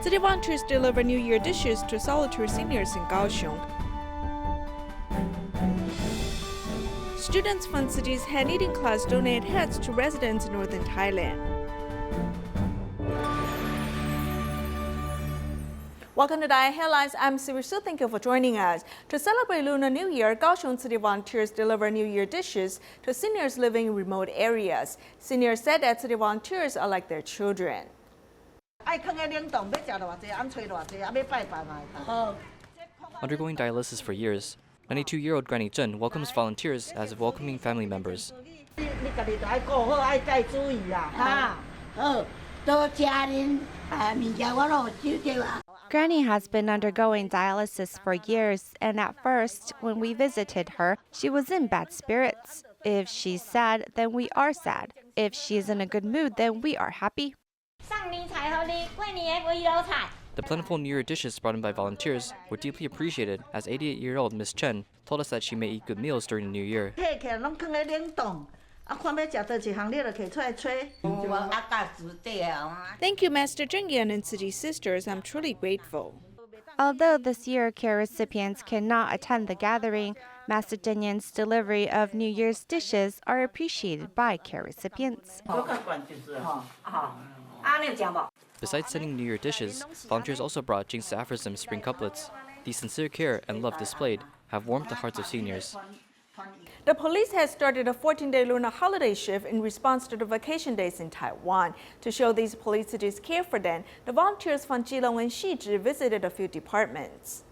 City volunteers deliver New Year dishes to solitary seniors in Kaohsiung. Students from city's hand-knitting class donate hats to residents in northern Thailand. Welcome to DaAi Headlines. I'm Siri Su. Thank you for joining us. To celebrate Lunar New Year, Kaohsiung City volunteers deliver New Year dishes to seniors living in remote areas. Seniors said that city volunteers are like their children. Undergoing dialysis for years, 92-year-old Granny Zhen welcomes volunteers as welcoming family members. Granny has been undergoing dialysis for years, and at first, when we visited her, she was in bad spirits. If she's sad, then we are sad. If she's in a good mood, then we are happy. The plentiful New Year dishes brought in by volunteers were deeply appreciated, as 88-year-old Miss Chen told us that she may eat good meals during the New Year. Thank you, Master Zhonghe and Xizhi sisters. I'm truly grateful. Although this year care recipients cannot attend the gathering, Master Zhengyan's delivery of New Year's dishes are appreciated by care recipients. Besides sending New Year dishes, volunteers also brought Jinx aphorism spring couplets. The sincere care and love displayed have warmed the hearts of seniors. The police has started a 14-day lunar holiday shift in response to the vacation days in Taiwan. To show these police cities care for them, the volunteers from Keelung and Xizhi visited a few departments.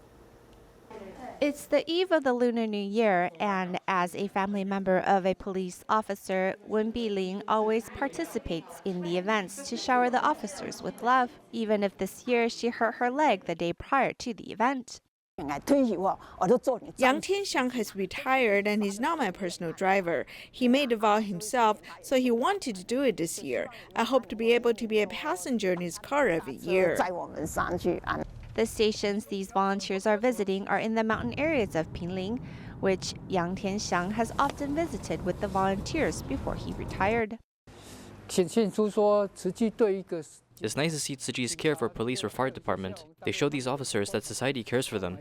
It's the eve of the Lunar New Year, and as a family member of a police officer, Wen Biling always participates in the events to shower the officers with love, even if this year she hurt her leg the day prior to the event. Yang Tianxiang has retired and is now my personal driver. He made the vow himself, so he wanted to do it this year. I hope to be able to be a passenger in his car every year. The stations these volunteers are visiting are in the mountain areas of Pinling, which Yang Tianxiang has often visited with the volunteers before he retired. It's nice to see Tzu Chi's care for police or fire department. They show these officers that society cares for them.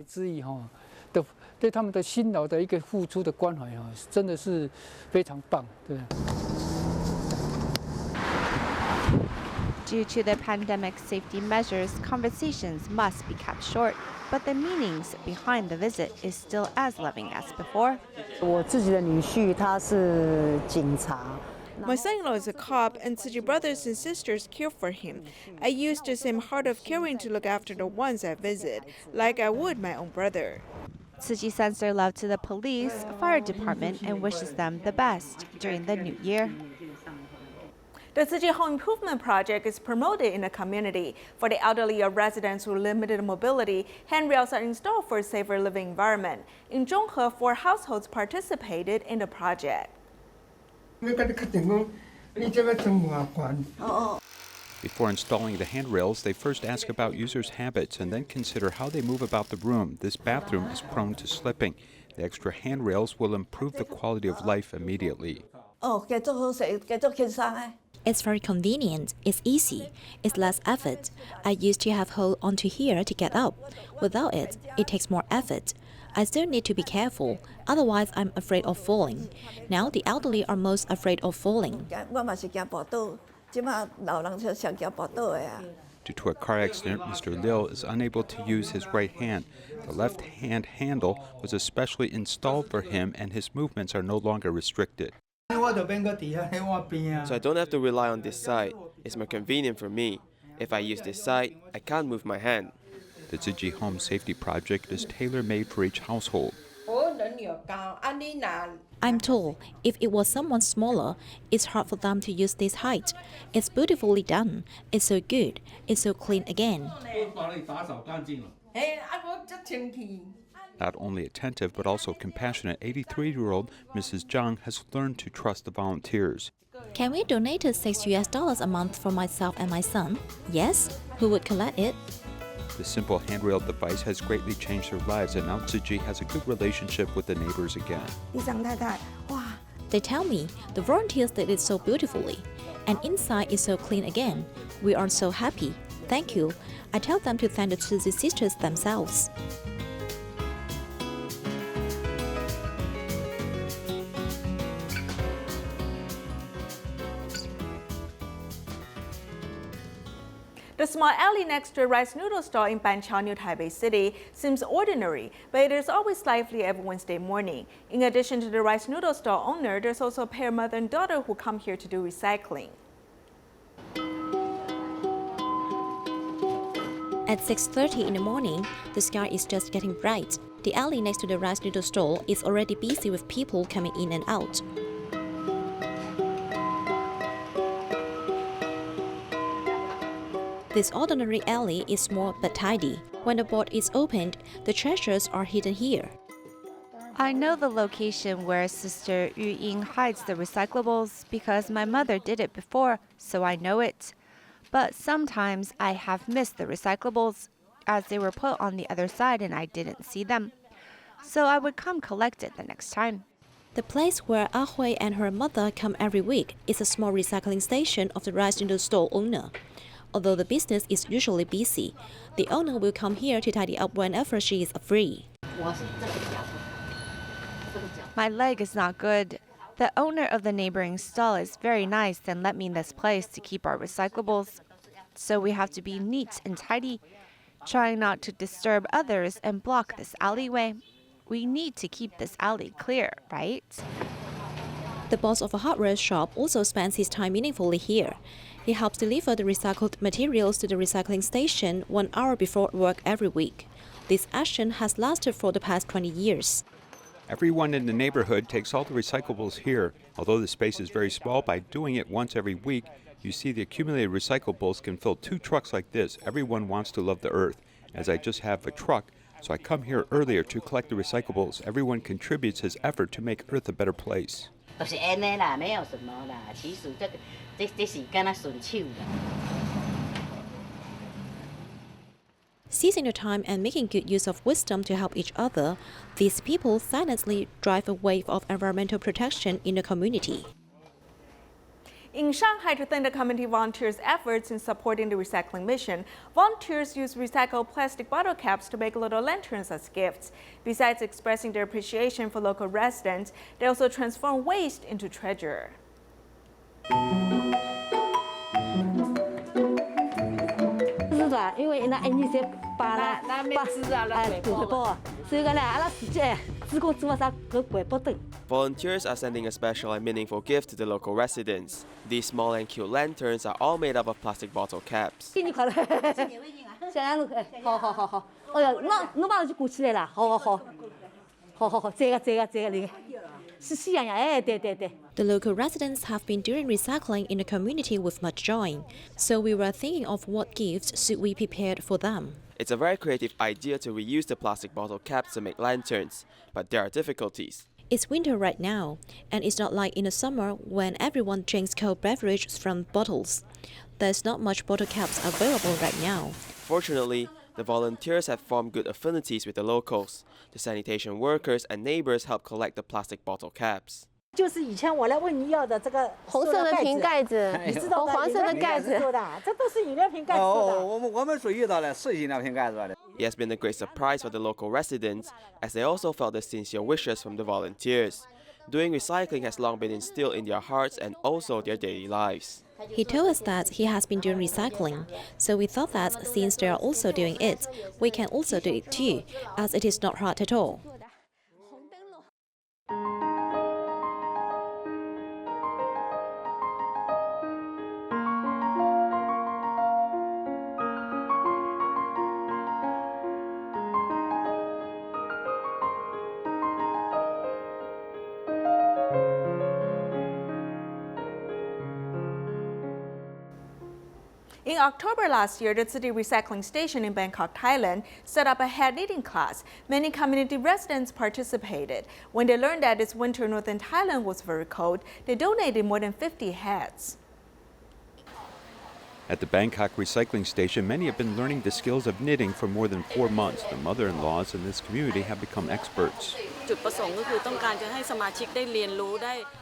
Due to the pandemic safety measures, conversations must be kept short, but the meanings behind the visit is still as loving as before. My son-in-law is a cop, and Xizhi brothers and sisters care for him. I use the same heart of caring to look after the ones I visit, like I would my own brother. Tzu Chi sends their love to the police, fire department, and wishes them the best during the new year. The Xizhi Home Improvement Project is promoted in the community. For the elderly or residents with limited mobility, handrails are installed for a safer living environment. In Zhonghe, 4 households participated in the project. Before installing the handrails, they first ask about users' habits and then consider how they move about the room. This bathroom is prone to slipping. The extra handrails will improve the quality of life immediately. It's very convenient, it's easy, it's less effort. I used to have hold onto here to get up. Without it, it takes more effort. I still need to be careful, otherwise I'm afraid of falling. Now the elderly are most afraid of falling. Due to a car accident, Mr. Liu is unable to use his right hand. The left hand handle was especially installed for him, and his movements are no longer restricted. So I don't have to rely on this side. It's more convenient for me. If I use this side, I can't move my hand. The Tzu Chi Home Safety Project is tailor-made for each household. I'm tall. If it was someone smaller, it's hard for them to use this height. It's beautifully done. It's so good. It's so clean again. Not only attentive but also compassionate, 83-year-old Mrs. Zhang has learned to trust the volunteers. Can we donate $6 a month for myself and my son? Yes? Who would collect it? The simple handrail device has greatly changed their lives, and now Tzu Chi has a good relationship with the neighbors again. They tell me the volunteers did it so beautifully, and inside is so clean again. We are so happy. thank you. I tell them to thank the Xizhi sisters themselves. The small alley next to a rice noodle stall in Banqiao, New Taipei City seems ordinary, but it is always lively every Wednesday morning. In addition to the rice noodle stall owner, there's also a pair of mother and daughter who come here to do recycling. At 6:30 in the morning, the sky is just getting bright. The alley next to the rice noodle stall is already busy with people coming in and out. This ordinary alley is small but tidy. When the board is opened, the treasures are hidden here. I know the location where Sister Yu Ying hides the recyclables because my mother did it before, so I know it. But sometimes I have missed the recyclables as they were put on the other side and I didn't see them. So I would come collect it the next time. The place where Ah Hui and her mother come every week is a small recycling station of the rice noodle stall owner. Although the business is usually busy, the owner will come here to tidy up whenever she is free. My leg is not good. The owner of the neighboring stall is very nice and let me in this place to keep our recyclables. So we have to be neat and tidy, trying not to disturb others and block this alleyway. We need to keep this alley clear, right? The boss of a hardware shop also spends his time meaningfully here. He helps deliver the recycled materials to the recycling station 1 hour before work every week. This action has lasted for the past 20 years. Everyone in the neighborhood takes all the recyclables here. Although the space is very small, by doing it once every week, you see the accumulated recyclables can fill 2 trucks like this. Everyone wants to love the earth. As I just have a truck, so I come here earlier to collect the recyclables. Everyone contributes his effort to make Earth a better place. Seizing the time and making good use of wisdom to help each other, these people silently drive a wave of environmental protection in the community. In Shanghai, to thank the community volunteers' efforts in supporting the recycling mission, volunteers use recycled plastic bottle caps to make little lanterns as gifts. Besides expressing their appreciation for local residents, they also transform waste into treasure. Volunteers are sending a special and meaningful gift to the local residents. These small and cute lanterns are all made up of plastic bottle caps. The local residents have been doing recycling in the community with much joy, so we were thinking of what gifts should we prepare for them. It's a very creative idea to reuse the plastic bottle caps to make lanterns, but there are difficulties. It's winter right now, and it's not like in the summer when everyone drinks cold beverages from bottles. There's not much bottle caps available right now. Fortunately, the volunteers have formed good affinities with the locals. The sanitation workers and neighbors help collect the plastic bottle caps. 就是以前我来问你要的这个红色的瓶盖子，你知道黄色的盖子做的，这都是饮料瓶盖做的。我们注意到了，是饮料瓶盖做的。 It has been a great surprise for the local residents, as they also felt the sincere wishes from the volunteers. Doing recycling has long been instilled in their hearts and also their daily lives. He told us that he has been doing recycling, so we thought that since they are also doing it, we can also do it too, as it is not hard at all. In October last year, the city recycling station in Bangkok, Thailand, set up a hat knitting class. Many community residents participated. When they learned that this winter northern Thailand was very cold, they donated more than 50 hats. At the Bangkok recycling station, many have been learning the skills of knitting for more than 4 months. The mother-in-laws in this community have become experts.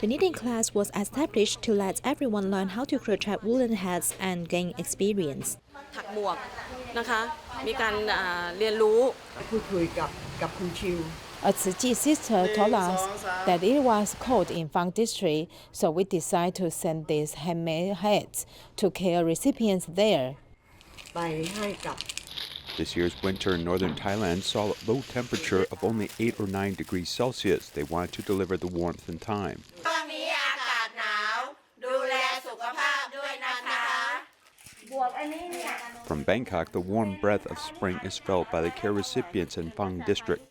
The knitting class was established to let everyone learn how to crochet woolen hats and gain experience. ถักหมวกนะคะมีการเรียนรู้ A Tzu Chi sister told us that it was cold in Fang district, so we decided to send these handmade hats to care recipients there. This year's winter in northern Thailand saw a low temperature of only 8 or 9 degrees Celsius. They wanted to deliver the warmth in time. From Bangkok, the warm breath of spring is felt by the care recipients in Phang district.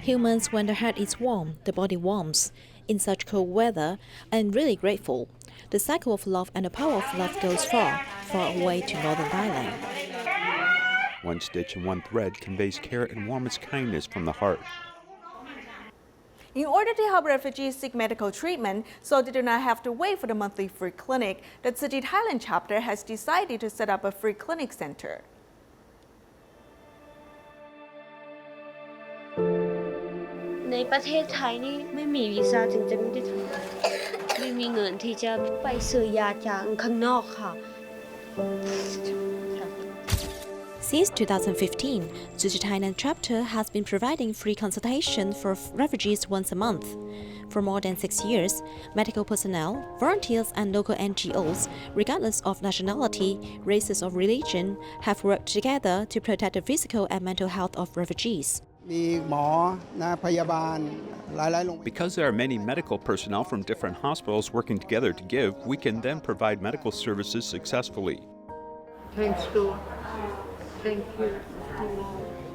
Humans, when the head is warm, the body warms. In such cold weather, I'm really grateful. The cycle of love and the power of love goes far, far away to northern Thailand. One stitch and one thread conveys care and warmest kindness from the heart. In order to help refugees seek medical treatment so they do not have to wait for the monthly free clinic, the Tzu Chi Thailand chapter has decided to set up a free clinic center. ในประเทศไทยนี่ไม่มีวีซ่าถึงจะไม่ได้ทำไม่มีเงินที่จะไปซื้อยาจากข้างนอกค่ะ Since 2015, Tzu Chi Thailand chapter has been providing free consultation for refugees once a month. For more than 6 years, medical personnel, volunteers and local NGOs, regardless of nationality, races or religion, have worked together to protect the physical and mental health of refugees. Because there are many medical personnel from different hospitals working together to give, we can then provide medical services successfully. Thank you.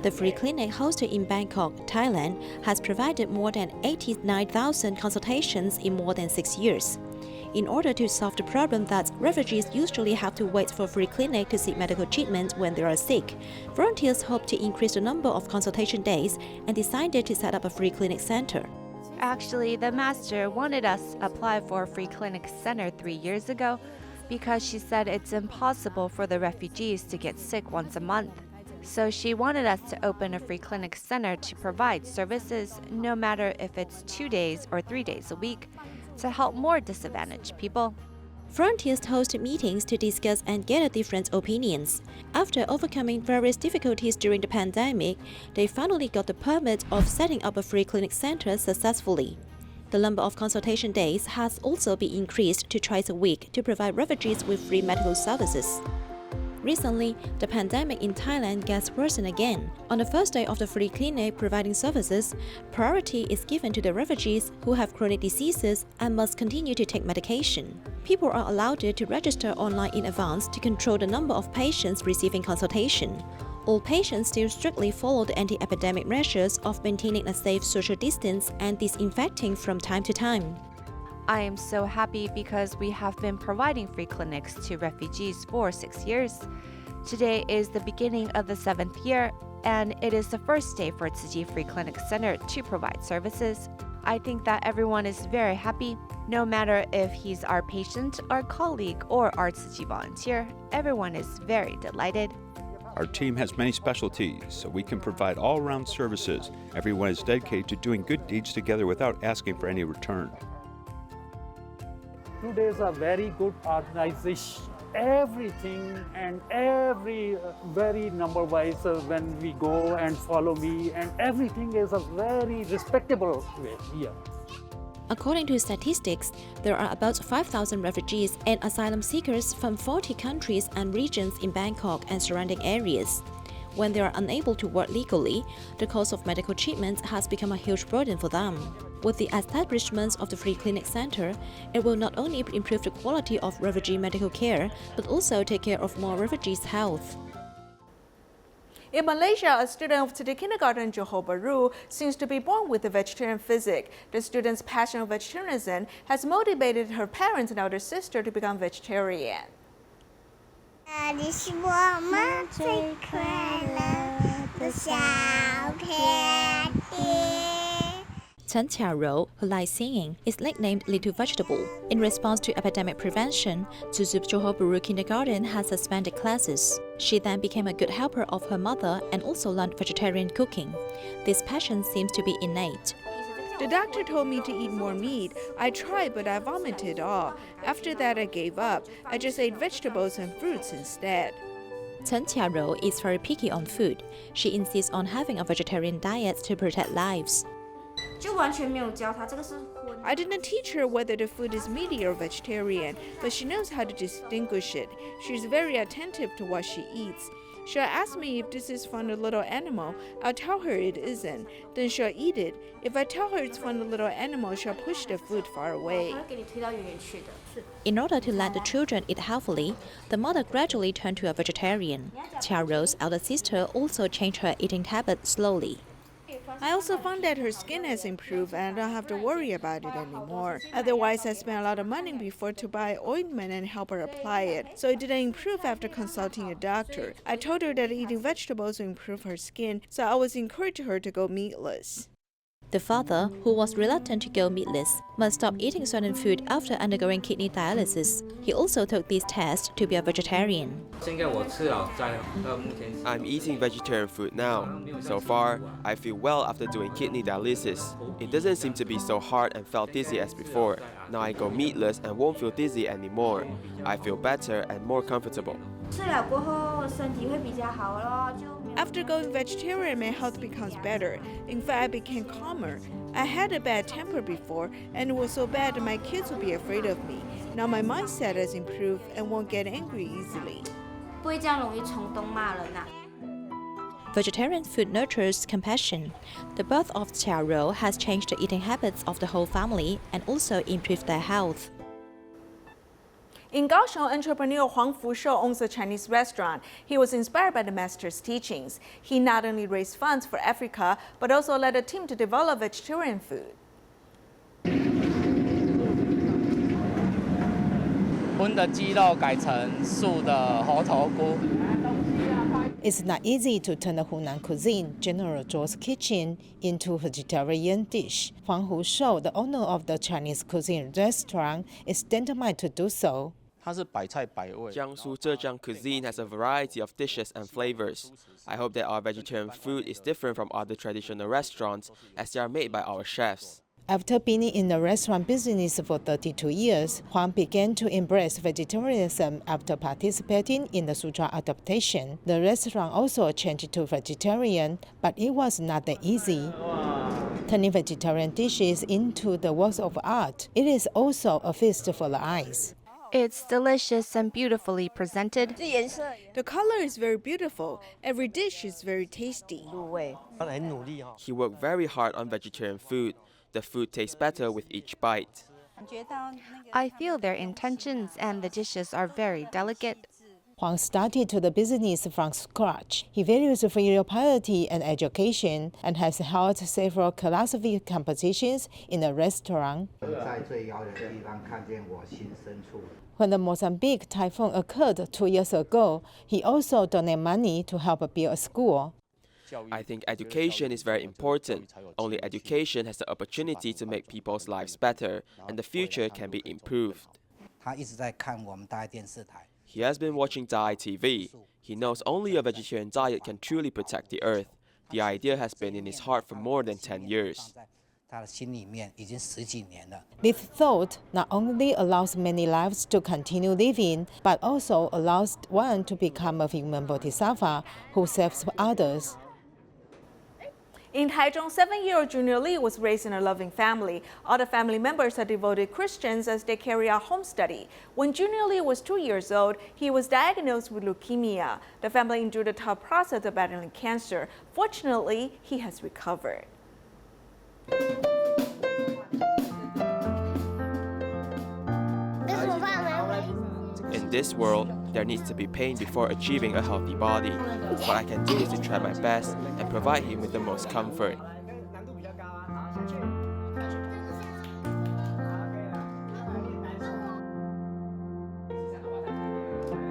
The free clinic hosted in Bangkok, Thailand, has provided more than 89,000 consultations in more than 6 years. In order to solve the problem that refugees usually have to wait for free clinic to seek medical treatment when they are sick, volunteers hope to increase the number of consultation days and decided to set up a free clinic center. Actually, the master wanted us to apply for a free clinic center 3 years ago because she said it's impossible for the refugees to get sick once a month. So she wanted us to open a free clinic center to provide services no matter if it's 2 days or 3 days a week to help more disadvantaged people. Volunteers hosted meetings to discuss and gather different opinions. After overcoming various difficulties during the pandemic, they finally got the permit of setting up a free clinic center successfully. The number of consultation days has also been increased to twice a week to provide refugees with free medical services. Recently, the pandemic in Thailand gets worsened again. On the first day of the free clinic providing services, priority is given to the refugees who have chronic diseases and must continue to take medication. People are allowed to register online in advance to control the number of patients receiving consultation. All patients still strictly follow the anti-epidemic measures of maintaining a safe social distance and disinfecting from time to time. I am so happy because we have been providing free clinics to refugees for 6 years. Today is the beginning of the 7th year, and it is the first day for Tzu Chi Free Clinic Center to provide services. I think that everyone is very happy. No matter if he's our patient, our colleague, or our Tzu Chi volunteer, everyone is very delighted. Our team has many specialties, so we can provide all-around services. Everyone is dedicated to doing good deeds together without asking for any return. 2 days are very good organization. Everything and every very number-wise when we go and follow me, and everything is a very respectable way here. According to statistics, there are about 5,000 refugees and asylum seekers from 40 countries and regions in Bangkok and surrounding areas. When they are unable to work legally, the cost of medical treatment has become a huge burden for them. With the establishment of the free clinic center, it will not only improve the quality of refugee medical care, but also take care of more refugees' health. In Malaysia, a student of the kindergarten Johor Bahru seems to be born with a vegetarian physique. The student's passion of vegetarianism has motivated her parents and elder sister to become vegetarian. Chen Qiarou, who likes singing, is nicknamed Little Vegetable. In response to epidemic prevention, Zhuzhou Zhonghe Kindergarten has suspended classes. She then became a good helper of her mother and also learned vegetarian cooking. This passion seems to be innate. The doctor told me to eat more meat. I tried, but I vomited all. After that, I gave up. I just ate vegetables and fruits instead. Chen Qiarou is very picky on food. She insists on having a vegetarian diet to protect lives. I didn't teach her whether the food is meaty or vegetarian, but she knows how to distinguish it. She's very attentive to what she eats. She'll ask me if this is from a little animal. I'll tell her it isn't. Then she'll eat it. If I tell her it's from a little animal, she'll push the food far away. In order to let the children eat healthily, the mother gradually turned to a vegetarian. Qiarou's elder sister also changed her eating habits slowly. I also found that her skin has improved and I don't have to worry about it anymore. Otherwise, I spent a lot of money before to buy ointment and help her apply it, so it didn't improve after consulting a doctor. I told her that eating vegetables will improve her skin, so I always encouraged her to go meatless. The father, who was reluctant to go meatless, must stop eating certain food after undergoing kidney dialysis. He also took this test to be a vegetarian. I'm eating vegetarian food now. So far, I feel well after doing kidney dialysis. It doesn't seem to be so hard and felt dizzy as before. Now I go meatless and won't feel dizzy anymore. I feel better and more comfortable. After going vegetarian, my health becomes better. In fact, I became calmer. I had a bad temper before, and it was so bad that my kids would be afraid of me. Now my mindset has improved and won't get angry easily. Vegetarian food nurtures compassion. The birth of Qiarou has changed the eating habits of the whole family and also improved their health. In Kaohsiung, entrepreneur Huang Fusho owns a Chinese restaurant. He was inspired by the master's teachings. He not only raised funds for Africa, but also led a team to develop vegetarian food. It's not easy to turn the Hunan cuisine, General Zhou's kitchen, into a vegetarian dish. Huang Fusho, the owner of the Chinese cuisine restaurant, is determined to do so. Jiangsu Zhejiang cuisine has a variety of dishes and flavors. I hope that our vegetarian food is different from other traditional restaurants as they are made by our chefs. After being in the restaurant business for 32 years, Huang began to embrace vegetarianism after participating in the Sutra adaptation. The restaurant also changed to vegetarian, but it was not that easy. Turning vegetarian dishes into the works of art, it is also a feast for the eyes. It's delicious and beautifully presented. The color is very beautiful. Every dish is very tasty. He worked very hard on vegetarian food. The food tastes better with each bite. I feel their intentions and the dishes are very delicate. Huang started the business from scratch. He values filial piety and education and has held several philosophy competitions in the restaurant. When the Mozambique typhoon occurred 2 years ago, he also donated money to help build a school. I think education is very important. Only education has the opportunity to make people's lives better, and the future can be improved. He has been watching DaAi TV. He knows only a vegetarian diet can truly protect the earth. The idea has been in his heart for more than 10 years. This thought not only allows many lives to continue living, but also allows one to become a human bodhisattva who serves others. In Taichung, 7-year-old Junior Lee was raised in a loving family. All the family members are devoted Christians as they carry out home study. When Junior Lee was 2 years old, he was diagnosed with leukemia. The family endured a tough process of battling cancer. Fortunately, he has recovered. In this world, there needs to be pain before achieving a healthy body. What I can do is to try my best and provide him with the most comfort.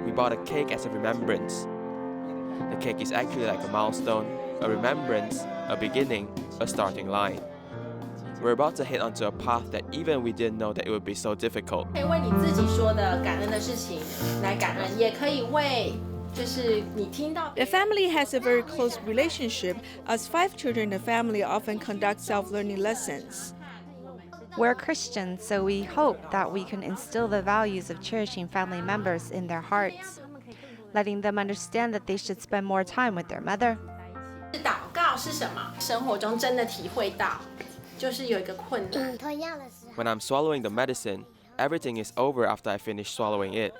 We bought a cake as a remembrance. The cake is actually like a milestone, a remembrance, a beginning, a starting line. We're about to head onto a path that even we didn't know that it would be so difficult. 可以为你自己说的感恩的事情来感恩，也可以为就是你听到。The family has a very close relationship, as 5 children in the family often conduct self-learning lessons. We're Christians, so we hope that we can instill the values of cherishing family members in their hearts, letting them understand that they should spend more time with their mother. 祷告是什么？生活中真的体会到，就是有一个困难。 When I'm swallowing the medicine, everything is over after I finish swallowing it.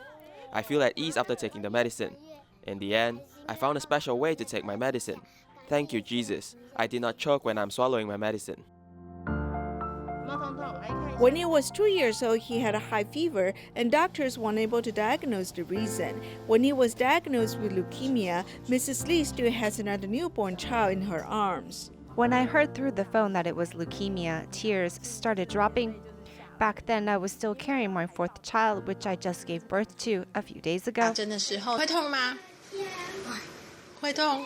I feel at ease after taking the medicine. In the end, I found a special way to take my medicine. Thank you, Jesus. I did not choke when I'm swallowing my medicine. When he was 2 years old, he had a high fever, and doctors weren't able to diagnose the reason. When he was diagnosed with leukemia, Mrs. Lee still has another newborn child in her arms. When I heard through the phone that it was leukemia, tears started dropping. Back then, I was still carrying my 4th child, which I just gave birth to a few days ago. 真的时候会痛吗？会痛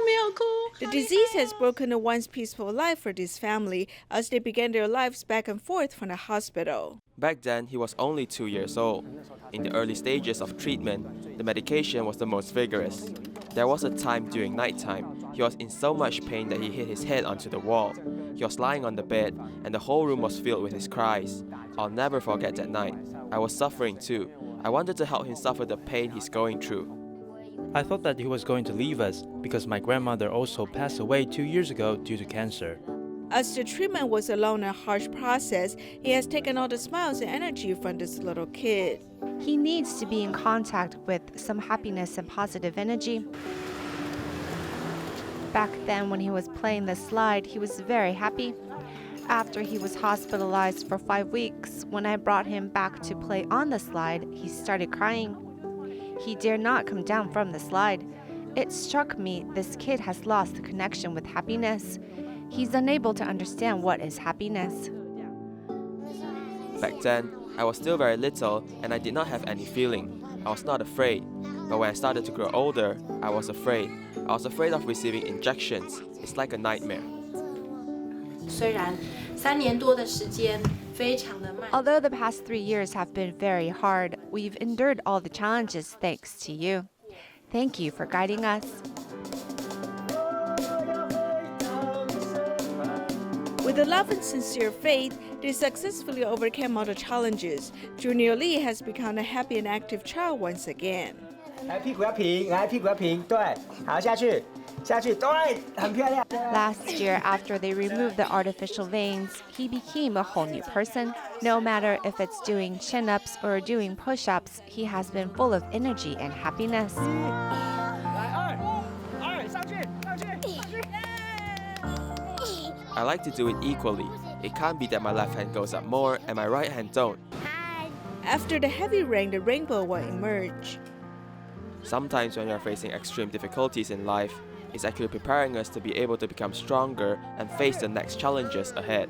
没有哭。 The disease has broken a once peaceful life for this family as they began their lives back and forth from the hospital. Back then, he was only 2 years old. In the early stages of treatment, the medication was the most vigorous. There was a time during nighttime, he was in so much pain that he hit his head onto the wall. He was lying on the bed, and the whole room was filled with his cries. I'll never forget that night. I was suffering too. I wanted to help him suffer the pain he's going through. I thought that he was going to leave us because my grandmother also passed away 2 years ago due to cancer. As the treatment was a long and harsh process, he has taken all the smiles and energy from this little kid. He needs to be in contact with some happiness and positive energy. Back then, when he was playing the slide, he was very happy. After he was hospitalized for 5 weeks, when I brought him back to play on the slide, he started crying. He dared not come down from the slide. It struck me this kid has lost the connection with happiness. He's unable to understand what is happiness. Back then, I was still very little and I did not have any feeling. I was not afraid. But when I started to grow older, I was afraid. I was afraid of receiving injections. It's like a nightmare. 虽然3年多的时间非常的慢。 Although the past 3 years have been very hard, we've endured all the challenges thanks to you. Thank you for guiding us. With a love and sincere faith, they successfully overcame all the challenges. Junior Lee has become a happy and active child once again. 来屁股要平，来屁股要平，对，好下去，下去，对，很漂亮。 Last year, after they removed the artificial veins, he became a whole new person. No matter if it's doing chin-ups or doing push-ups, he has been full of energy and happiness. 来二，上去，上去，上去。 I like to do it equally. It can't be that my left hand goes up more and my right hand don't. After the heavy rain, the rainbow will emerge. Sometimes when we are facing extreme difficulties in life, it's actually preparing us to be able to become stronger and face the next challenges ahead.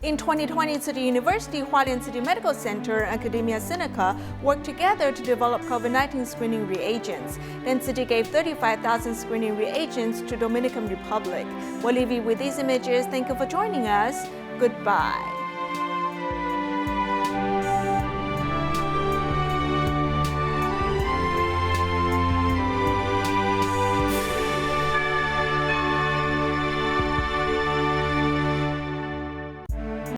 In 2020, City University, Hualien City Medical Center, and Academia Sinica worked together to develop COVID-19 screening reagents. Then City gave 35,000 screening reagents to Dominican Republic. We'll leave you with these images. Thank you for joining us. Goodbye.